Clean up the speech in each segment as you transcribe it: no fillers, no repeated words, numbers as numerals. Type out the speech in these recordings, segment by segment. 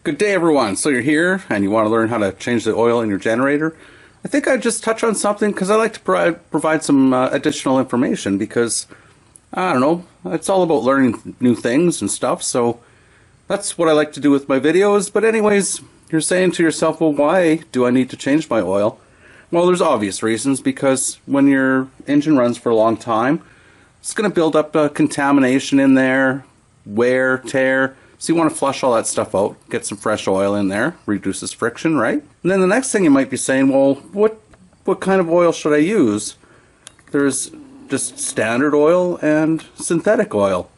Good day, everyone. So you're here and you want to learn how to change the oil in your generator. I think I'd just touch on something because I like to provide some additional information because, I don't know, it's all about learning new things and stuff. So that's what I like to do with my videos. But anyways, you're saying to yourself, well, why do I need to change my oil? Well, there's obvious reasons, because when your engine runs for a long time, it's going to build up contamination in there, wear, tear. So you want to flush all that stuff out, get some fresh oil in there, reduces friction, right? And then the next thing you might be saying, well, what kind of oil should I use? There's just standard oil and synthetic oil.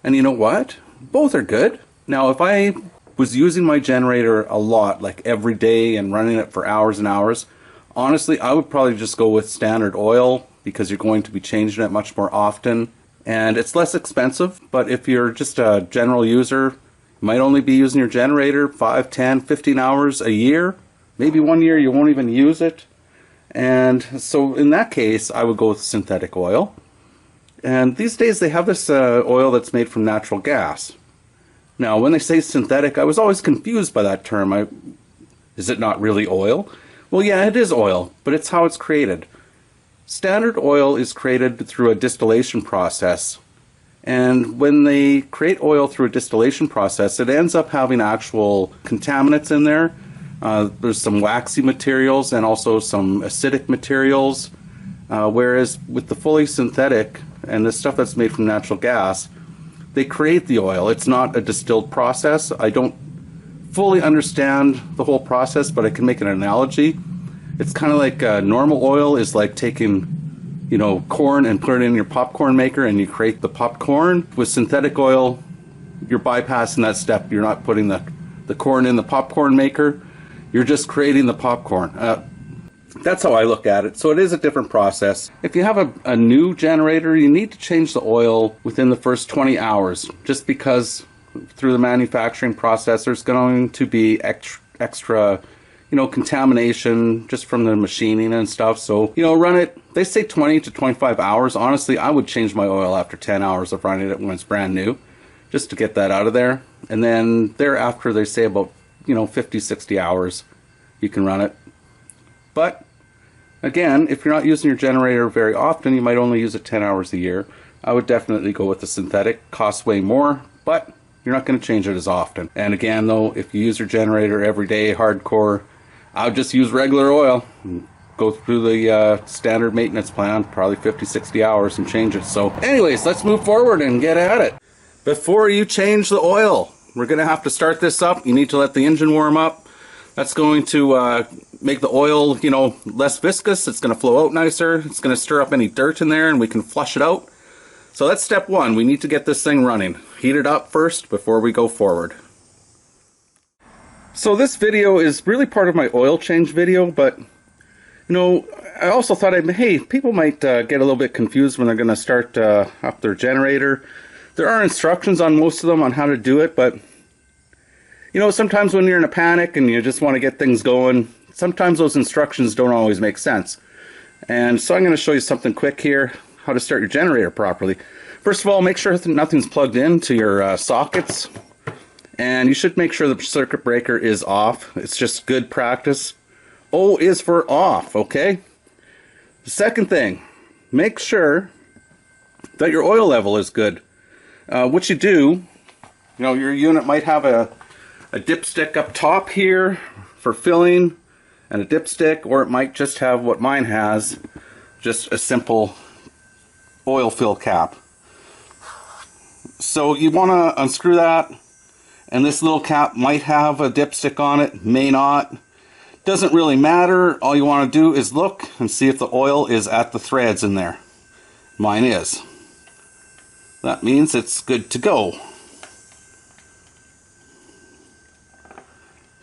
And you know what? Both are good. Now, if I was using my generator a lot, like every day and running it for hours and hours, honestly, I would probably just go with standard oil because you're going to be changing it much more often. And it's less expensive, but if you're just a general user, you might only be using your generator 5, 10, 15 hours a year. Maybe 1 year you won't even use it. And so in that case, I would go with synthetic oil. And these days they have this oil that's made from natural gas. Now, when they say synthetic, I was always confused by that term. Is it not really oil? Well, yeah, it is oil, but it's how it's created. Standard oil is created through a distillation process. And when they create oil through a distillation process, it ends up having actual contaminants in there. There's some waxy materials and also some acidic materials. Whereas with the fully synthetic and the stuff that's made from natural gas, they create the oil. It's not a distilled process. I don't fully understand the whole process, but I can make an analogy. It's kind of like normal oil is like taking, corn and put it in your popcorn maker and you create the popcorn. With synthetic oil, you're bypassing that step. You're not putting the corn in the popcorn maker. You're just creating the popcorn. That's how I look at it. So it is a different process. If you have a new generator, you need to change the oil within the first 20 hours, just because through the manufacturing process there's going to be extra contamination just from the machining and stuff. So, run it, they say 20 to 25 hours. Honestly, I would change my oil after 10 hours of running it when it's brand new, just to get that out of there. And then thereafter, they say about, 50, 60 hours you can run it. But again, if you're not using your generator very often, you might only use it 10 hours a year. I would definitely go with the synthetic. Costs way more, but you're not going to change it as often. And again, though, if you use your generator every day, hardcore, I would just use regular oil, go through the standard maintenance plan, probably 50, 60 hours, and change it. So anyways, let's move forward and get at it. Before you change the oil, we're going to have to start this up. You need to let the engine warm up. That's going to make the oil, less viscous. It's going to flow out nicer. It's going to stir up any dirt in there, and we can flush it out. So that's step one. We need to get this thing running. Heat it up first before we go forward. So this video is really part of my oil change video, but I also thought people might get a little bit confused when they're going to start up their generator. There are instructions on most of them on how to do it, but sometimes when you're in a panic and you just want to get things going, sometimes those instructions don't always make sense. And so I'm going to show you something quick here, how to start your generator properly. First of all, make sure that nothing's plugged into your sockets. And you should make sure the circuit breaker is off. It's just good practice. O is for off, okay? The second thing, make sure that your oil level is good. What you do, your unit might have a dipstick up top here for filling and a dipstick, or it might just have what mine has, just a simple oil fill cap. So you want to unscrew that. And this little cap might have a dipstick on it, may not. Doesn't really matter. All you want to do is look and see if the oil is at the threads in there. Mine is. That means it's good to go.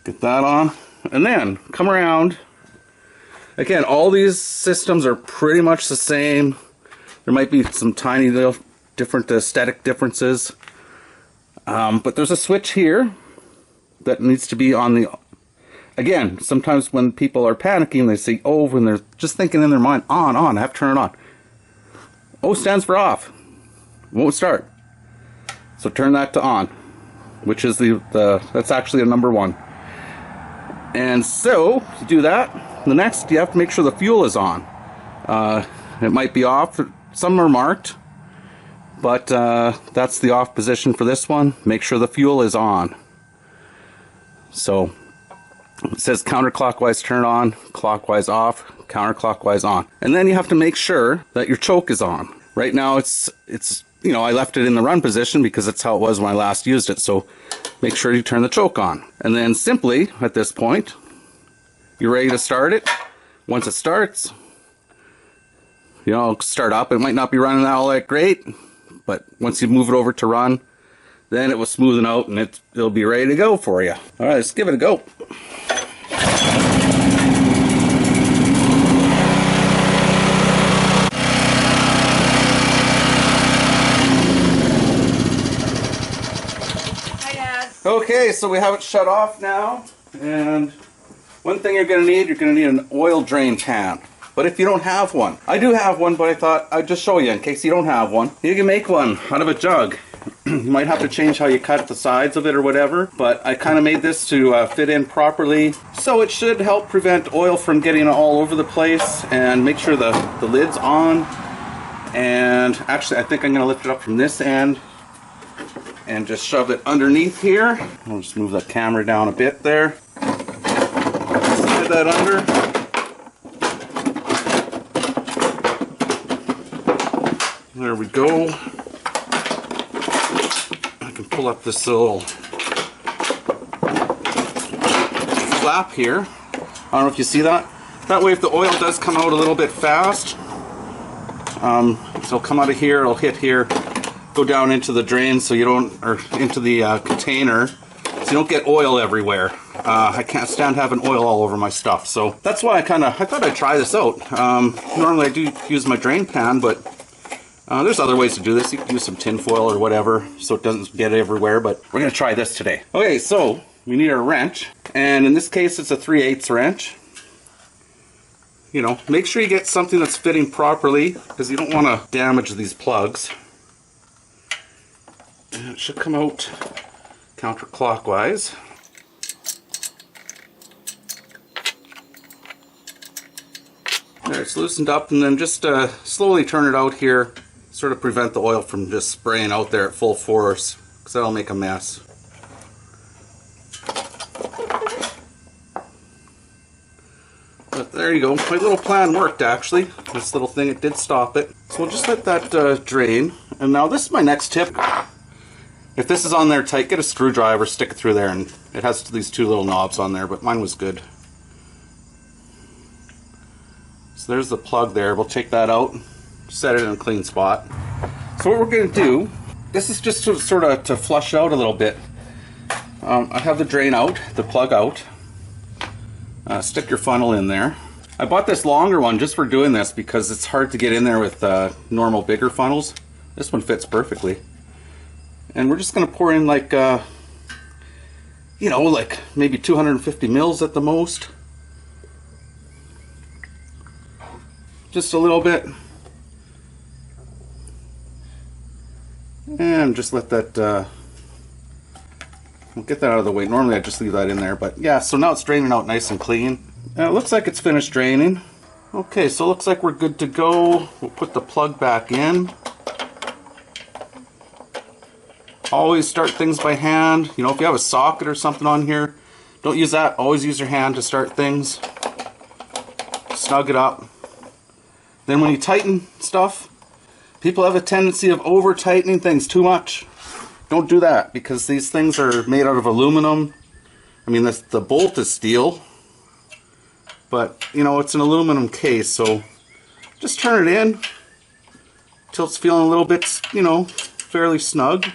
Get that on. And then come around. Again, all these systems are pretty much the same. There might be some tiny little different aesthetic differences. But there's a switch here that needs to be on the... Again, sometimes when people are panicking, they say, oh, when they're just thinking in their mind, on, I have to turn it on. O stands for off. It won't start. So turn that to on. which is that's actually a number 1. And so to do that, the next you have to make sure the fuel is on. It might be off. Some are marked, but that's the off position for this one. Make sure the fuel is on. So it says counterclockwise turn on, clockwise off, counterclockwise on. And then you have to make sure that your choke is on. Right now it's I left it in the run position because that's how it was when I last used it. So make sure you turn the choke on. And then simply at this point, you're ready to start it. Once it starts, start up. It might not be running all that great, but once you move it over to run, then it will smoothen out and it'll be ready to go for you. All right, let's give it a go. Hi, Dad. Okay, so we have it shut off now, and one thing you're going to need an oil drain pan. But if you don't have one, I do have one, but I thought I'd just show you in case you don't have one. You can make one out of a jug. You might have to change how you cut the sides of it or whatever, but I kind of made this to fit in properly. So it should help prevent oil from getting all over the place and make sure the lid's on. And actually, I think I'm going to lift it up from this end and just shove it underneath here. I'll just move the camera down a bit there. Slide that under. There we go. I can pull up this little flap here. I don't know if you see that. That way if the oil does come out a little bit fast, so it'll come out of here, it'll hit here, go down into the drain so you don't, or into the container, so you don't get oil everywhere. I can't stand having oil all over my stuff, so that's why I thought I'd try this out. Normally I do use my drain pan, but there's other ways to do this. You can use some tin foil or whatever so it doesn't get everywhere, but we're going to try this today. Okay, so we need our wrench, and in this case it's a 3/8 wrench. Make sure you get something that's fitting properly because you don't want to damage these plugs. And it should come out counterclockwise. There, it's loosened up, and then just slowly turn it out here. Sort of prevent the oil from just spraying out there at full force, because that'll make a mess. But there you go. My little plan worked actually. This little thing, it did stop it. So we'll just let that drain. And now this is my next tip. If this is on there tight, get a screwdriver, stick it through there, and it has these 2 little knobs on there, but mine was good. So there's the plug there. We'll take that out. Set it in a clean spot. So what we're going to do, this is just to sort of to flush out a little bit. I have the drain out, the plug out. Stick your funnel in there. I bought this longer one just for doing this because it's hard to get in there with normal bigger funnels. This one fits perfectly. And we're just going to pour in like, like maybe 250 mils at the most. Just a little bit. And just let that, we'll get that out of the way. Normally I just leave that in there, but yeah, so now it's draining out nice and clean. It looks like it's finished draining. Okay, so it looks like we're good to go. We'll put the plug back in. Always start things by hand. If you have a socket or something on here, don't use that. Always use your hand to start things. Snug it up. Then when you tighten stuff, people have a tendency of over-tightening things too much. Don't do that, because these things are made out of aluminum. I mean, the bolt is steel, but, it's an aluminum case, so just turn it in until it's feeling a little bit, fairly snug.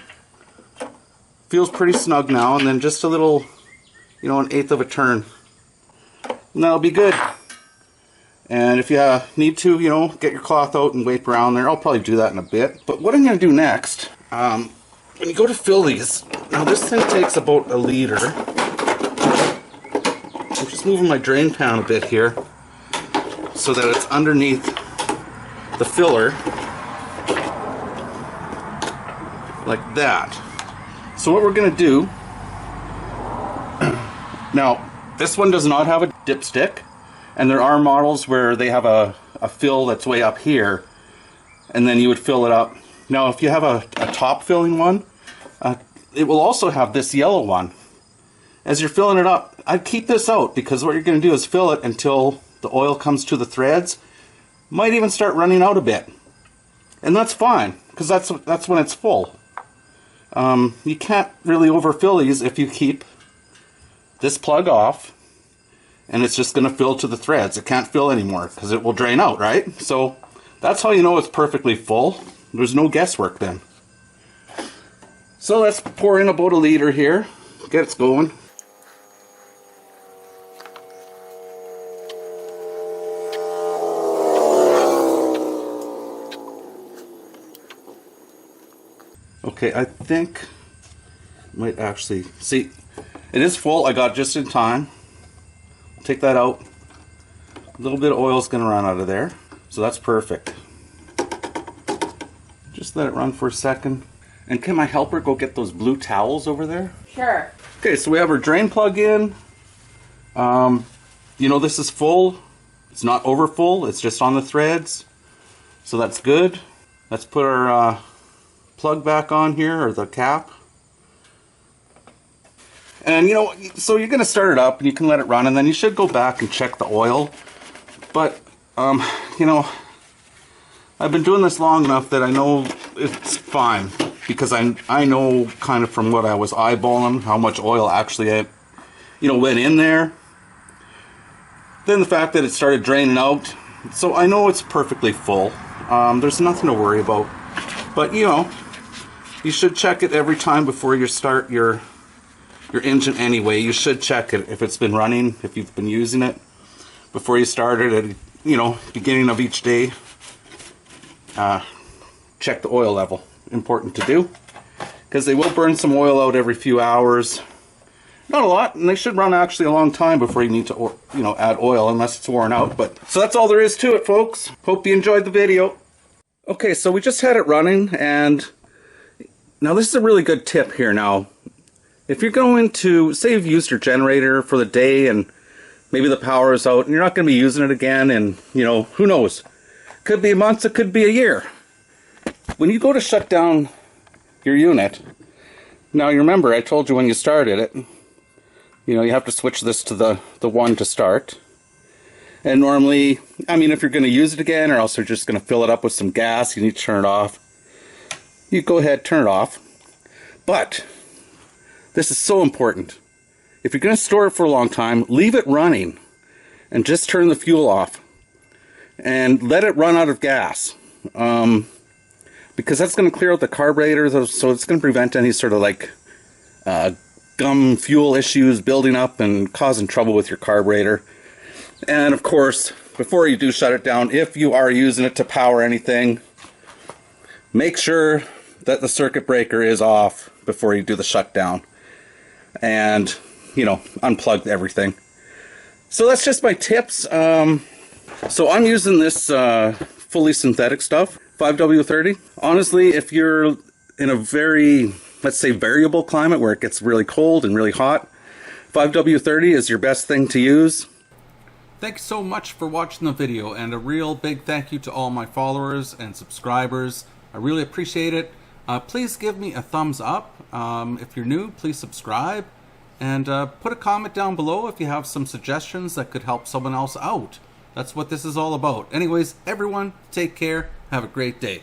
Feels pretty snug now, and then just a little, 1/8 of a turn. And that'll be good. And if you need to, get your cloth out and wipe around there. I'll probably do that in a bit. But what I'm going to do next, when you go to fill these, now this thing takes about 1 liter. I'm just moving my drain pan a bit here so that it's underneath the filler, like that. So what we're going to do Now, this one does not have a dipstick, and there are models where they have a fill that's way up here, and then you would fill it up. Now, if you have a top filling one, it will also have this yellow one. As you're filling it up, I'd keep this out, because what you're going to do is fill it until the oil comes to the threads. Might even start running out a bit. And that's fine, because that's when it's full. You can't really overfill these if you keep this plug off, and it's just going to fill to the threads. It can't fill anymore because it will drain out, right? So that's how you know it's perfectly full. There's no guesswork then. So let's pour in about 1 liter here, get it going. Okay, I think I might actually see. It is full. I got just in time. Take that out. A little bit of oil is going to run out of there, so that's perfect. Just let it run for a second. And can my helper go get those blue towels over there? Sure. Okay, so we have our drain plug in. You know, this is full. It's not over full. It's just on the threads, so that's good. Let's put our plug back on here, or the cap. And you know, so you're going to start it up and you can let it run, and then you should go back and check the oil. But you know, I've been doing this long enough that I know it's fine, because I know kind of from what I was eyeballing how much oil actually went in there. Then the fact that it started draining out, so I know it's perfectly full. There's nothing to worry about. But you know, you should check it every time before you start your engine anyway. You should check it if it's been running, if you've been using it before you start it at, you know, beginning of each day. Check the oil level. Important to do, because they will burn some oil out every few hours. Not a lot, and they should run actually a long time before you need to, you know, add oil, unless it's worn out. But so that's all there is to it, folks. Hope you enjoyed the video. Okay, so we just had it running, and now this is a really good tip here. Now, if you're going to, say you've used your generator for the day and maybe the power is out and you're not going to be using it again, and you know, who knows, could be months, it could be a year. When you go to shut down your unit, now you remember I told you when you started it, you know, you have to switch this to the one to start. And normally, I mean, if you're going to use it again, or else you're just going to fill it up with some gas, you need to turn it off. You go ahead, turn it off. But this is so important. If you're going to store it for a long time, leave it running and just turn the fuel off and let it run out of gas. Because that's going to clear out the carburetor, so it's going to prevent any sort of like gum fuel issues building up and causing trouble with your carburetor. And of course, before you do shut it down, if you are using it to power anything, make sure that the circuit breaker is off before you do the shutdown. And, you know, unplug everything. So that's just my tips. So I'm using this fully synthetic stuff, 5W30. Honestly, if you're in a very, let's say, variable climate where it gets really cold and really hot, 5W30 is your best thing to use. Thanks so much for watching the video, and a real big thank you to all my followers and subscribers. I really appreciate it. Please give me a thumbs up. If you're new, please subscribe. And put a comment down below if you have some suggestions that could help someone else out. That's what this is all about. Anyways, everyone, take care. Have a great day.